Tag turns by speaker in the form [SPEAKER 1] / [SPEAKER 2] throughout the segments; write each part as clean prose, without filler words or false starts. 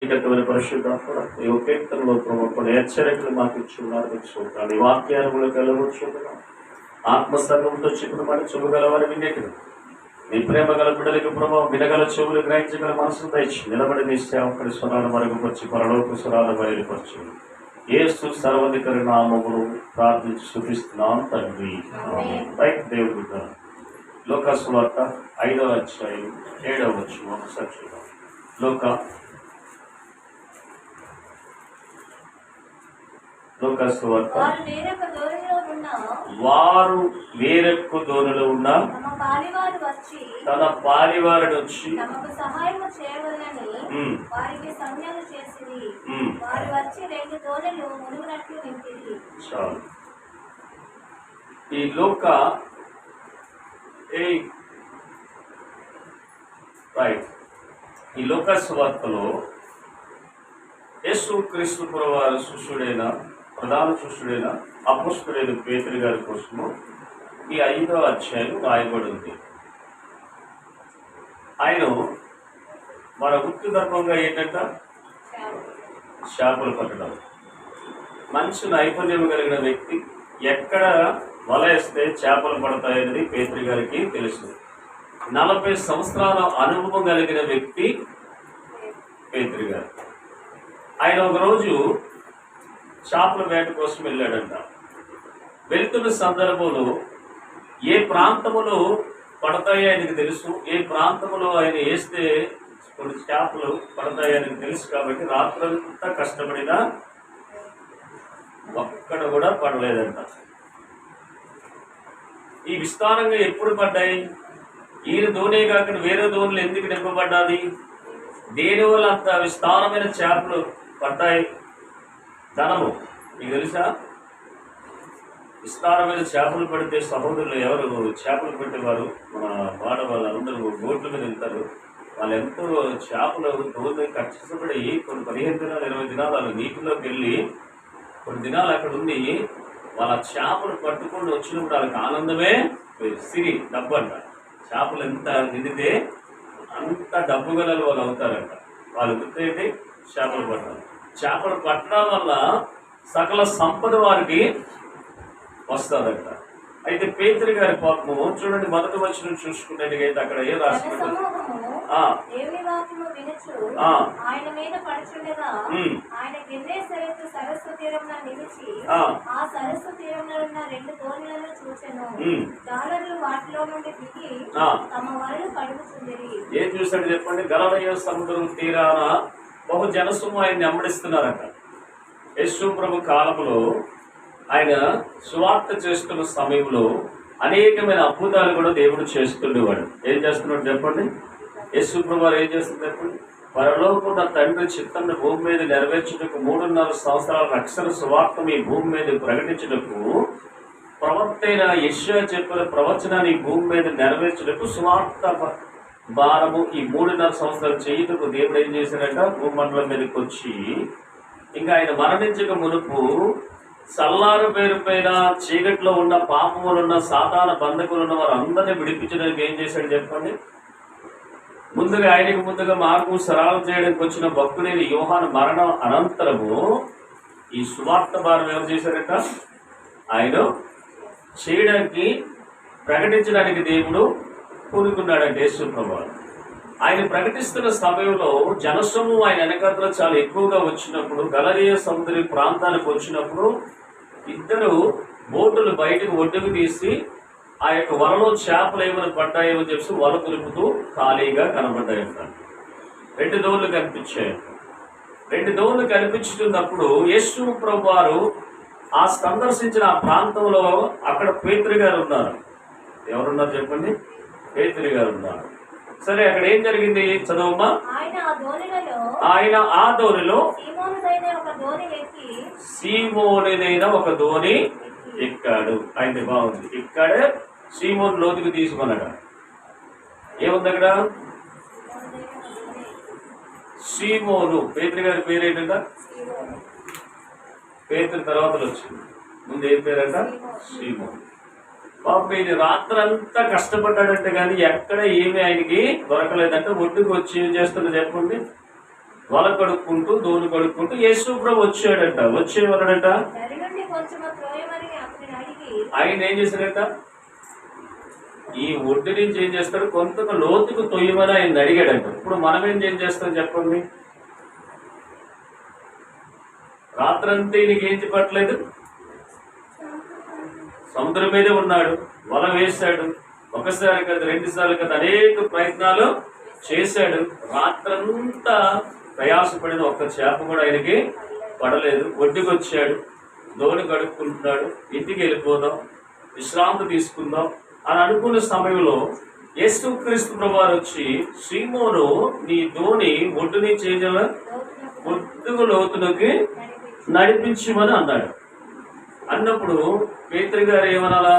[SPEAKER 1] పరిశుద్ధాత్మ ఈ కీర్తనలో కొన్ని హెచ్చరికలు మాకు ఇచ్చున్నారు. చూడాలి వాక్యాలు కలవచ్చున్నాం. ఆత్మస్థంభంతో చెప్పిన మాట చూడగలవని వినేటివి నీ ప్రేమ గల బిడ్డలకు ప్రభావం వినగల చెవులు గ్రహించగల మనసును దయచి నిలబడి నీ సేవకుడి స్వరాలు మరుగుపరిచి పరలోక స్వరాలు బయలుపరచు. యేసు సర్వాధికారి నామమును ప్రార్థించి చూపిస్తున్నాం తండ్రి. దేవుడు లోకా సువార్త 5వ అధ్యాయం 7వ వచనం ఒకసారి చూద్దాం. లోకా సువార్త వారు వేరొక్క దోణిలో ఉన్న తన పాలివారిని వచ్చి చాలు. ఈ లోక ఈ లోక సువార్తలో యేసు క్రీస్తు ప్రభువారి శిష్యుడైన ప్రధాన శిష్యుడైన అపోస్తలుడైన పేతురు గారి కోసము ఈ 5వ అధ్యాయం రాయబడి ఉంది. ఆయన మన వృత్తి ధర్మంగా ఏంటంట చేపలు పట్టడం. మంచి నైపుణ్యం కలిగిన వ్యక్తి ఎక్కడ వల వేస్తే చేపలు పడతాయనేది పేతురు గారికి తెలుసు. 40 సంవత్సరాల అనుభవం కలిగిన వ్యక్తి పేతురు గారు. ఆయన ఒకరోజు చేపల వేట కోసం వెళ్ళాడంట. వెళ్తున్న సందర్భంలో ఏ ప్రాంతంలో పడతాయో ఆయనకు తెలుసు, ఏ ప్రాంతంలో ఆయన వేస్తే కొన్ని చేపలు పడతాయో ఆయనకు తెలుసు. కాబట్టి రాత్రంతా కష్టపడినా ఒక్కడ కూడా పడలేదంట. ఈ విస్తారంగా ఎప్పుడు పడ్డాయి? ఈయన దోణే కాకుండా వేరే దోణులు ఎందుకు నింపబడ్డాది? దేనివల్ల అంత విస్తారమైన చేపలు పడ్డాయి? ధనము. మీకు తెలుసా? విస్తారమైన చేపలు పడితే సహోదరులు ఎవరు చేపలు పెట్టేవారు? మన వాడ వాళ్ళందరూ బోట్ల మీద వెళ్తారు. వాళ్ళు ఎంతో చేపలు దోణి కష్టపడి కొన్ని 15 దినాలు 20 దినాలు వాళ్ళు నీటిలోకి వెళ్ళి కొన్ని దినాలు అక్కడ ఉండి వాళ్ళ చేపలు పట్టుకొని వచ్చినప్పుడు వాళ్ళకి ఆనందమే సిరి డబ్బు అంట. చేపలు ఎంత నిండితే అంత డబ్బు గల వాళ్ళు అవుతారంట. వాళ్ళు గుర్తేంటి? చేపలు పట్టాలి. చేపలు పట్టడం వల్ల సకల సంపద వారికి వస్తుందంట. అయితే పేతురు గారి పాపము చూడండి, మొదటి వచనం చూసుకున్నట్టుగైతే అక్కడ ఏ రాసినట్టు ఏం చూసాడు చెప్పండి? గలిలయ సముద్రం తీరాన బహు జనసము ఆయన్ని వెంబడిస్తున్నారట. యేసు ప్రభు కాలంలో ఆయన సువార్త చేస్తున్న సమయంలో అనేకమైన అద్భుతాలు కూడా దేవుడు చేస్తుండేవాడు. ఏం చేస్తున్నాడు చెప్పండి? యేసు ప్రభు ఏం చేస్తుంది చెప్పండి? పరలోకమున్న తండ్రి చిత్తాన్ని భూమి మీద నెరవేర్చుటకు 3.5 సంవత్సరాల రక్షణ సువార్త ఈ భూమి మీద ప్రకటించుటకు ప్రవక్త అయిన యెషయా చెప్పిన ప్రవచనాన్ని భూమి మీద నెరవేర్చుటకు సువార్త భారము ఈ 3.5 సంవత్సరాలు చేయుటకు దేవుడు ఏం చేశాడంట? భూమండలం మీదకి వచ్చి ఇంకా ఆయన మరణించక మునుపు సల్లారు పేరు పైన చీకట్లో ఉన్న పాపములున్న సాతాన బంధకులున్న వారు అందరినీ విడిపించడానికి ఏం చేశాడు చెప్పండి? ఆయనకు ముందుగా మార్గం సరళం చేయడానికి వచ్చిన భక్తుడైన యోహాను మరణం అనంతరము ఈ సువార్త భారం ఎవరు చేశారట? ఆయన చేయడానికి ప్రకటించడానికి దేవుడు కోరుకున్నాడంటే యేసు ప్రభువు. ఆయన ప్రకటిస్తున్న సమయంలో జనసము ఆయన వెనకాతలో చాలా ఎక్కువగా వచ్చినప్పుడు గలిలయ సముద్ర ప్రాంతానికి వచ్చినప్పుడు ఇద్దరు బోటులు బయటకు ఒడ్డుకు తీసి ఆ యొక్క వలలో చేపలు ఏమైనా పడ్డాయేమో చెప్పి వల దులుపుతూ ఖాళీగా కనబడ్డాయంట. 2 దోణులు కనిపించాయి. 2 దోణులు కనిపించుతున్నప్పుడు యేసు ప్రభు వారు ఆ సందర్శించిన ఆ ప్రాంతంలో అక్కడ పేతురు గారు ఉన్నారు. ఎవరున్నారు చెప్పండి? పేతురు గారు ఉన్నారు. సరే, అక్కడ ఏం జరిగింది చదవమ్మా? ఆయన ఆ దోణిలో సీమోనుదైన ఒక దోణి ఎక్కాడు. అయితే బాగుంది. ఇక్కడే సీమోను లోతుకు తీసుకున్నాడు. ఏముంది అక్కడ? సీమోను. పేతురు గారి పేరు ఏంటంట? పేతురు తర్వాత వచ్చింది. ముందు ఏం పేరంట? సీమోను. పాపం ఇది రాత్రంతా కష్టపడ్డాడంటే కానీ ఎక్కడ ఏమి ఆయనకి దొరకలేదంటే ఒడ్డుకు వచ్చి ఏం చేస్తున్నా చెప్పండి? వల కడుక్కుంటూ దోణి కడుక్కుంటూ యేసు ప్రభు వచ్చాడంట. వచ్చేవాడంట. ఆయన ఏం చేశాడంట, ఈ ఒడ్డు నుంచి ఏం చేస్తాడు, కొంత లోతుకు తొయ్యమని ఆయన అడిగాడంట. ఇప్పుడు మనం ఏం చేస్తాం చెప్పండి? రాత్రంతా ఈయనకి ఏం చెప్పట్లేదు, సముద్రం మీదే ఉన్నాడు, వల వేశాడు. ఒకసారి కదా, 2 సార్లు కదా, అనేక ప్రయత్నాలు చేశాడు. రాత్రంతా ప్రయాసపడిన ఒక్క చేప కూడా ఆయనకి పడలేదు. ఒడ్డుకు వచ్చాడు, దోణి కడుక్కుంటున్నాడు. ఇంటికి వెళ్ళిపోదాం, విశ్రాంతి తీసుకుందాం అని అనుకున్న సమయంలో యేసుక్రీస్తు ప్రభువారు వచ్చి, సీమోను నీ దోణి ఒడ్డు నుంచి ఒడ్డుకు లోతులోకి నడిపించమని అన్నాడు. అన్నప్పుడు పేతురు గారు ఏమనాలి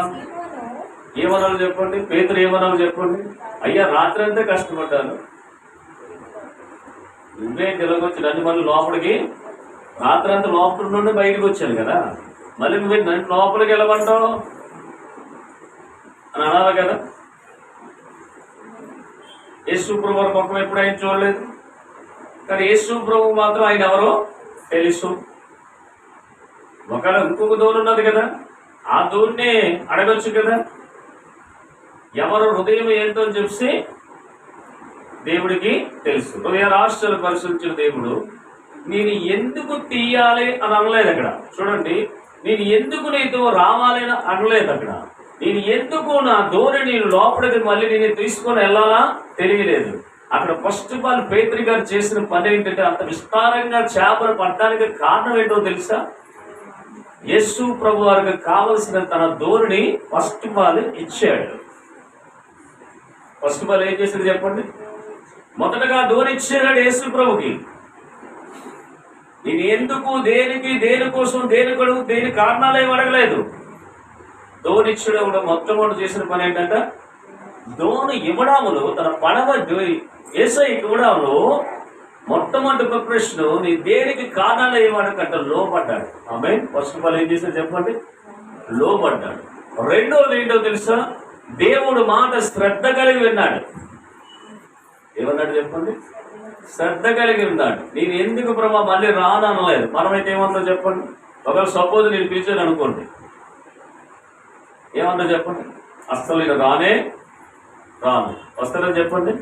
[SPEAKER 1] చెప్పండి? పేతురు ఏమనాలి చెప్పండి? అయ్యా, రాత్రి అంతా కష్టపడ్డాను, నువ్వే తెలుగొచ్చి నన్ను మళ్ళీ లోపలికి, రాత్రి అంతా లోపల నుండి బయటకు వచ్చాను కదా, మళ్ళీ నువ్వే నన్ను లోపలికి వెళ్ళమంటావు అని అనాలి కదా. యేసు ప్రభు ముఖం ఎప్పుడు ఆయన చూడలేదు, కానీ యేసు ప్రభు మాత్రం ఆయన ఎవరో తెలుసు. ఒకవేళ ఇంకొక దోణి ఉన్నది కదా, ఆ దోణినే అడగొచ్చు కదా. ఎవరు హృదయం ఏంటో అని చెప్పి దేవుడికి తెలుసు. హృదయ రాష్ట్రాలు పరిశీలించిన దేవుడు నేను ఎందుకు తీయాలి అని అనలేదు అక్కడ. చూడండి, నేను ఎందుకు నీతో రావాలి అని అనలేదు అక్కడ. నేను ఎందుకు నా దోణి నేను లోపలికి మళ్ళీ నేను తీసుకొని వెళ్ళాలా తెలియలేదు. అక్కడ ఫస్ట్ ఆఫ్ ఆల్ పేతురు గారు చేసిన పని ఏంటంటే, అంత విస్తారంగా చేపలు పట్టడానికి కారణం ఏంటో తెలుసా? యేసు ప్రభు వారికి కావలసిన తన దోణిని ఫస్ట్ ఆఫ్ ఆల్ ఇచ్చాడు. ఫస్ట్ ఆఫ్ ఆల్ ఏం చేశాడు చెప్పండి? మొదటగా దోణి ఇచ్చాడు యేసు ప్రభుకి. నేను ఎందుకు, దేనికి, దేనికోసం, దేని కారణాలు ఏమి అడగలేదు. దోణి ఇచ్చడం కూడా మొట్టమొదటి చేసిన పని ఏంటంటే, దోణి ఇవ్వడంలో తన పడవ యేసయ్యకి ఇవ్వడంలో మొట్టమొదటి ప్రిపరేషన్ నీ దేనికి కారణాలు ఏమడకంట లోపడ్డాడు. ఆమె ఫస్ట్ ఆఫ్ ఆల్ ఏం చేశాడు చెప్పండి? లోపడ్డాడు. రెండోది ఏంటో తెలుసా? దేవుడు మాట శ్రద్ధ కలిగి విన్నాడు. ఏమన్నాడు చెప్పండి? శ్రద్ధ కలిగి ఉన్నాడు. నేను ఎందుకు ప్రభా మళ్ళీ రాను అనలేదు. మనమైతే ఏమన్నా చెప్పండి? ఒకవేళ సపోజ్ నేను పిలిచాను అనుకోండి, ఏమన్నా చెప్పండి? అస్సలు నేను రాను. వస్తారని చెప్పండి.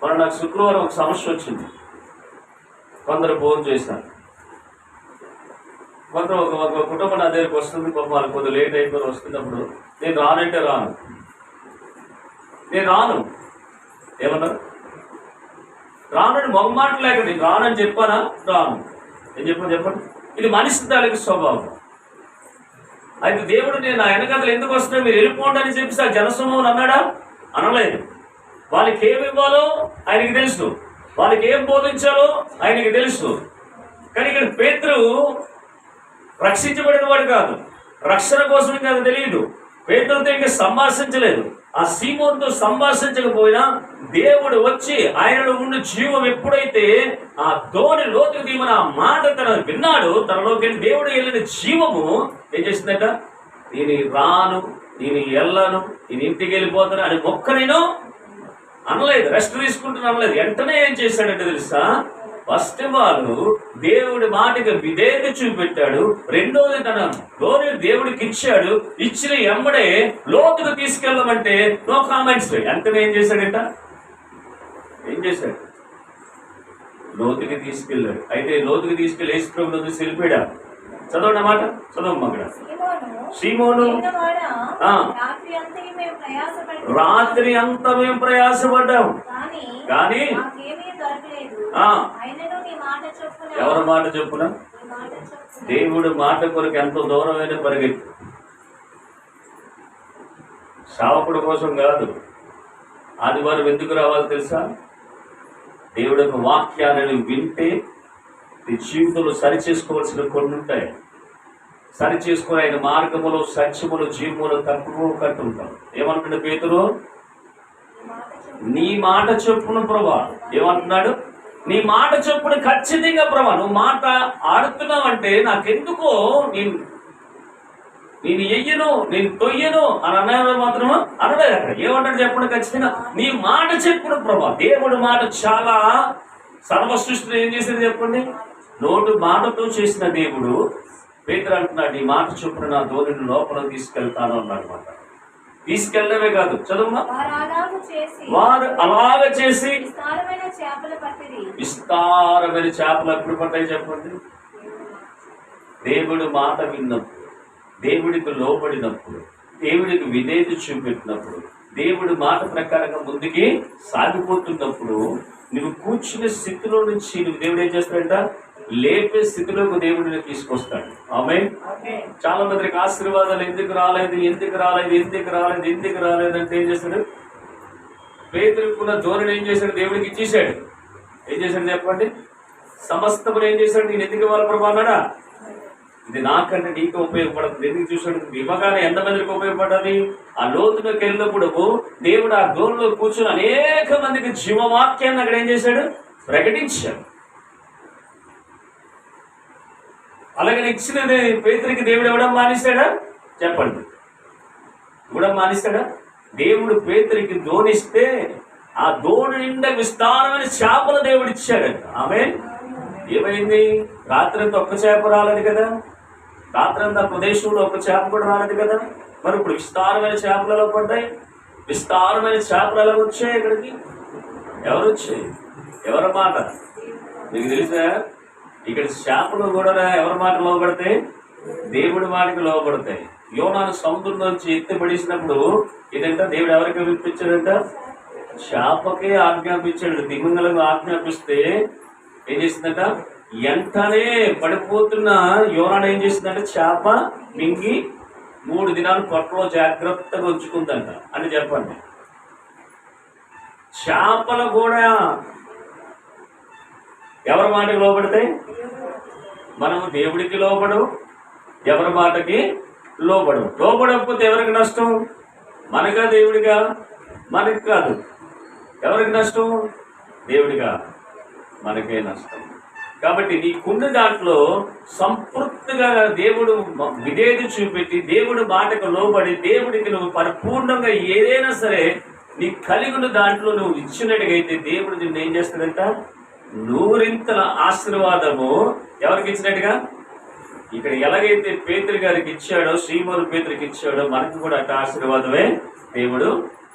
[SPEAKER 1] మరి నాకు శుక్రవారం ఒక సమస్య వచ్చింది, కొందరు ఫోన్ చేశాను, కొందరు ఒక కుటుంబం నా దగ్గరికి వస్తుంది, పాపం వాళ్ళకి కొద్దిగా లేట్ అయిపోయి వస్తున్నప్పుడు నేను రానంటే నేను రాను. ఏమన్నారు? రానని మొగమాట లేక నేను రానని చెప్పానా? రాను. ఏం చెప్పండి? ఇది మనిషి తాలూకు స్వభావం. అయితే దేవుడు నేను నా వెనకథలు ఎందుకు వస్తున్నాయి, మీరు వెళ్ళిపోండి అని చెప్పి ఆ జనసమూహం అన్నాడా? అనలేదు. వాళ్ళకి ఏమి ఇవ్వాలో ఆయనకి తెలుసు, వాళ్ళకి ఏం బోధించాలో ఆయనకి తెలుసు. కానీ ఇక్కడ పేతురు రక్షించబడిన వాడు కాదు, రక్షణ కోసం ఇంకా తెలియదు. పేతురుతో ఇంకా సంభాషించలేదు. ఆ సీమోనుతో సంభాషించకపోయినా దేవుడు వచ్చి ఆయనలో ఉన్న జీవం ఎప్పుడైతే ఆ దోణి లోతుకు తీయమని ఆ మాట తన విన్నాడు, తనలోకి వెళ్ళి దేవుడు వెళ్ళిన జీవము ఏం చేసిందట? నేను రాను, నేను వెళ్ళను, నేను ఇంటికి వెళ్ళిపోతాను అని మొక్క నేను అనలేదు. రెస్ట్ తీసుకుంటున్నా అనలేదు. వెంటనే ఏం చేశాడంటే తెలుసా? ఫస్ట్ ఆఫ్ ఆల్ దేవుడి మాటకి విధేయత చూపెట్టాడు. రెండోది తన దోణి దేవుడికి ఇచ్చాడు. ఇచ్చిన ఎమ్మడే లోతుకు తీసుకెళ్ళమంటే నో కామెంట్స్. వెంటనే ఏం చేశాడంట? లోతుకి తీసుకెళ్ళాడు. అయితే లోతుకి తీసుకెళ్ళి యేసు ప్రభువును చూసి వెళ్ళిపోయాడు. చదవండి అన్నమాట, చదవమ్మా. అక్కడ సీమోను రాత్రి అంతా మేము ప్రయాసపడ్డాం, కానీ ఎవరి మాట చెప్పున? దేవుడు మాట కొరకు ఎంతో దూరమైన పరిగెత్తు. సేవకుడు కోసం కాదు. ఆదివారం ఎందుకు రావాలి తెలుసా? దేవుడి యొక్క వాక్యాలను వింటే నీ జీవితంలో సరిచేసుకోవాల్సిన కొన్ని ఉంటాయి. సరిచేసుకుని ఆయన మార్గములో, సత్యములు, జీవములు తక్కువ కట్టుంటాం. ఏమంటున్నాడు పేతురు? నీ మాట చొప్పున ప్రభా. ఏమంటున్నాడు? నీ మాట చొప్పున ఖచ్చితంగా ప్రభా. నువ్వు మాట ఆడుతున్నావంటే నాకెందుకో నేను ఎయ్యను, నేను తొయ్యను అని అన్నాడు మాత్రమా? అనలేదు. అక్కడ ఏమంటాడు చెప్పండి? ఖచ్చితంగా నీ మాట చెప్పున ప్రభా. దేవుడి మాట చాలా సర్వ సృష్టిని ఏం చేసేది చెప్పండి? నోటు మాటతో చేసిన దేవుడు. పేతురు అంటున్నాడు, ఈ మాట చొప్పున నా ధోనిని లోపల తీసుకెళ్తాను అన్నాడు మాట. తీసుకెళ్ళడమే కాదు, చదువుమా. వారు అలాగ చేసి విస్తారమైన చేపలు ఎప్పుడు పడ్డాయి చెప్పండి? దేవుడు మాట విన్నప్పుడు, దేవుడికి లోబడినప్పుడు, దేవుడికి విధేయత చూపెట్టినప్పుడు, దేవుడి మాట ప్రకారంగా ముందుకి సాగిపోతున్నప్పుడు, నువ్వు కూర్చునే స్థితిలో నుంచి నువ్వు దేవుడు ఏం చేస్తాడంట? లేపే స్థితిలోకి దేవుడిని తీసుకొస్తాడు. ఆమేన్. చాలా మందికి ఆశీర్వాదాలు ఎందుకు రాలేదు అంటే ఏం చేశాడు? పేతురుకున్న ధోరణి ఏం చేశాడు? దేవుడికి ఇచ్చేసాడు. ఏం చేశాడు చెప్పండి? సమస్తమును ఏం చేశాడు? నేను ఎందుకు ఇవ్వాలి ప్రభు అన్నాడా? ఇది నాకంటే నీకు ఉపయోగపడుతుంది. ఎందుకు చూసాడు? ఇవ్వగానే ఎంతమందికి ఉపయోగపడాలి? ఆ లోతులోకి వెళ్ళినప్పుడు దేవుడు ఆ ధోరణిలో కూర్చొని అనేక మందికి జీవవాక్యాన్ని అక్కడ ఏం చేశాడు? ప్రకటించాడు. అలాగే ఇచ్చినది పేతురికి దేవుడు ఇవ్వడం మానేశాడా చెప్పండి? ఇవ్వడం మానేశాడా? దేవుడు పేతురికి దోణిస్తే ఆ దోణి నిండా విస్తారమైన చేపలు దేవుడు ఇచ్చాడంట. ఆమేన్. ఏమైంది? రాత్రంతా ఒక్క చేప రాలేదు కదా, రాత్రంతా ప్రదేశంలో ఒక్క చేప కూడా రాలేదు కదా. మరి ఇప్పుడు విస్తారమైన చేపలలో పడ్డాయి. విస్తారమైన చేపలు ఎలా వచ్చాయి ఇక్కడికి? ఎవరు వచ్చాయి? ఎవరి మాట మీకు తెలుసా? ఇక్కడ చేపలు కూడా ఎవరి మాట లోబడతాయి? దేవుడి మాటకి లోబడతాయి. యోనాను సముద్రంలోంచి ఎత్తిపడేసినప్పుడు ఇదంతా దేవుడు ఎవరికి వినిపించాడంట? చేపకే ఆజ్ఞాపించాడు. తిమింగలకు ఆజ్ఞాపిస్తే ఏం చేసిందంట? వెంటనే పడిపోతున్న యోనాను ఏం చేసిందంటే చేప మింగి 3 దినాలు పొట్టలో జాగ్రత్తగా ఉంచుకుందంట అని చెప్పండి. చేపలు కూడా ఎవరి మాటకి లోబడతాయి? మనము దేవుడికి లోబడవు, ఎవరి మాటకి లోబడవు. లోబడకపోతే ఎవరికి నష్టం? మనకా దేవుడిగా? మనకి కాదు. ఎవరికి నష్టం? దేవుడిగా? మనకే నష్టం. కాబట్టి నీకున్న దాంట్లో సంపూర్తిగా దేవుడు విధేయత చూపెట్టి దేవుడి మాటకు లోబడి దేవుడికి నువ్వు పరిపూర్ణంగా ఏదైనా సరే నీ కలిగి ఉన్న దాంట్లో నువ్వు ఇచ్చినట్టుగా అయితే దేవుడు నిన్ను ఏం చేస్తాడంట? 100 ఆశీర్వాదము ఎవరికి ఇచ్చినట్టుగా? ఇక్కడ ఎలాగైతే పేతురు గారికి ఇచ్చాడో, శ్రీమోను పేతురికి ఇచ్చాడో, మనకు కూడా అట్ట ఆశీర్వాదమే దేవుడు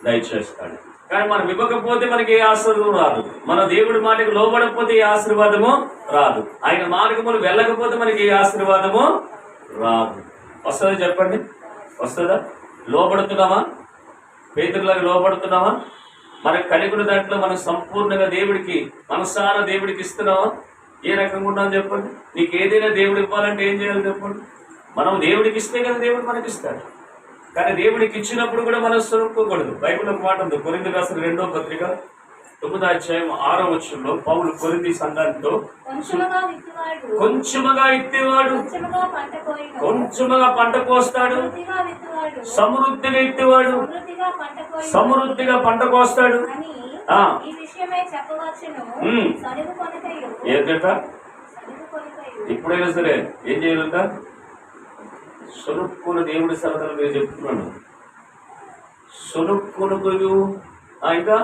[SPEAKER 1] దయచేస్తాడు. కానీ మనం ఇవ్వకపోతే మనకి ఏ ఆశీర్వాదం రాదు. మన దేవుడి మాటకు లోబడకపోతే ఏ ఆశీర్వాదము రాదు. ఆయన మార్గములు వెళ్ళకపోతే మనకి ఏ ఆశీర్వాదము రాదు. వస్తుందా చెప్పండి? వస్తుందా? లోబడుతున్నామా? పేతురులాగా లోబడుతున్నామా? మనకు కలిగిన దాంట్లో మనం సంపూర్ణంగా దేవుడికి మనసారా దేవుడికి ఇస్తున్నావా? ఏ రకంగా ఉన్నాం చెప్పండి? నీకు ఏదైనా దేవుడు ఇవ్వాలంటే ఏం చేయాలి చెప్పండి? మనం దేవుడికి ఇస్తే కదా దేవుడు మనకి ఇస్తాడు. కానీ దేవుడికి ఇచ్చినప్పుడు కూడా మనం సొనుక్కోకూడదు. బైబిల్ ఒక మాట ఉంది, కొరింథీ రాసిన 2వ పత్రిక 9వ అధ్యాయం 6వ వచనంలో పౌలు కొరింథీ సంఘంతో కొంచెముగా ఇత్తేవాడు కొంచెముగా పంట కోస్తాడు, సమృద్ధిగా ఇత్తేవాడు సమృద్ధిగా పంట కోస్తాడు. ఏంటంట? ఎప్పుడైనా సరే ఏం చేయాలంట? సొనుక్కున్న దేవుడి సలహాలు మీరు చెప్తున్నాను. సొనుక్కును ఇంకా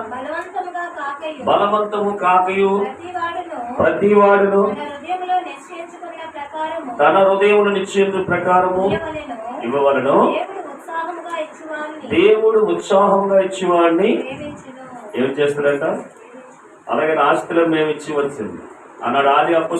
[SPEAKER 1] బలవంతము కాకయు ప్రతి వాడును తన హృదయమును నిశ్చయించు ప్రకారము ఇవ్వవలను. దేవుడు ఉత్సాహంగా ఇచ్చేవాడిని ఏం చేస్తాడంట? అలాగే ఆస్తులను మేము ఇచ్చివచ్చింది అన్నాడు ఆది అప్పుడు